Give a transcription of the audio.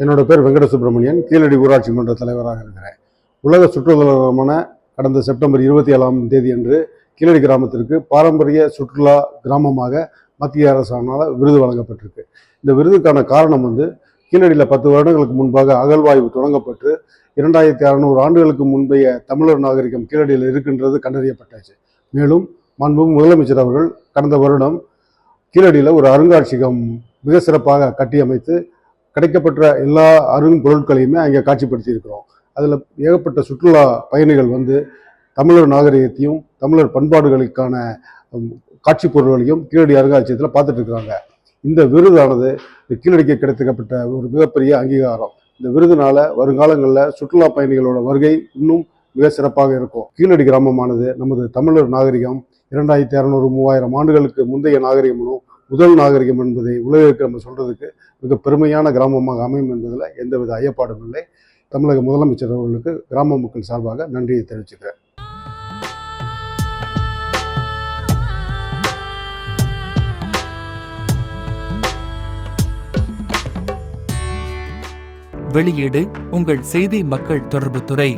என்னோட பேர் வெங்கட சுப்பிரமணியன். கீழடி ஊராட்சி மன்ற தலைவராக இருக்கிறேன். உலக சுற்றுலாமான கடந்த செப்டம்பர் 27ஆம் தேதி அன்று கீழடி கிராமத்திற்கு பாரம்பரிய சுற்றுலா கிராமமாக மத்திய அரசால் விருது வழங்கப்பட்டிருக்கு. இந்த விருதுக்கான காரணம் கீழடியில் 10 வருடங்களுக்கு முன்பாக அகழ்வாய்வு தொடங்கப்பட்டு 2600 ஆண்டுகளுக்கு முந்தைய தமிழர் நாகரிகம் கீழடியில் இருக்கின்றது கண்டறியப்பட்டாச்சு. மேலும் மாண்புமிகு முதலமைச்சர் அவர்கள் கடந்த வருடம் கீழடியில் ஒரு அருங்காட்சியகம் மிக சிறப்பாக கட்டியமைத்து கிடைக்கப்பட்ட எல்லா அரும்பொருட்களையுமே அங்கே காட்சிப்படுத்தி இருக்கிறோம். அதில் ஏகப்பட்ட சுற்றுலா பயணிகள் தமிழர் நாகரிகத்தையும் தமிழர் பண்பாடுகளுக்கான காட்சி பொருள்களையும் கீழடி அருங்காட்சியகத்தில் பார்த்துட்டு இருக்கிறாங்க. இந்த விருதானது கீழடிக்கு கிடைக்கப்பட்ட ஒரு மிகப்பெரிய அங்கீகாரம். இந்த விருதுனால வருங்காலங்களில் சுற்றுலா பயணிகளோட வருகை இன்னும் மிக சிறப்பாக இருக்கும். கீழடி கிராமமானது நமது தமிழர் நாகரிகம் 2600 3000 ஆண்டுகளுக்கு முந்தைய நாகரிகமும் முதல் நாகரிகம் என்பதை உலகிற்கு நம்ம சொல்றதுக்கு மிக பெருமையான கிராமமாக அமையும் என்பதில் எந்தவித ஐயப்பாடும் இல்லை. தமிழக முதலமைச்சர் அவர்களுக்கு கிராம மக்கள் சார்பாக நன்றியை தெரிவிச்சுக்கிறேன். வெளியீடு உங்கள் செய்தி மக்கள் தொடர்பு துறை.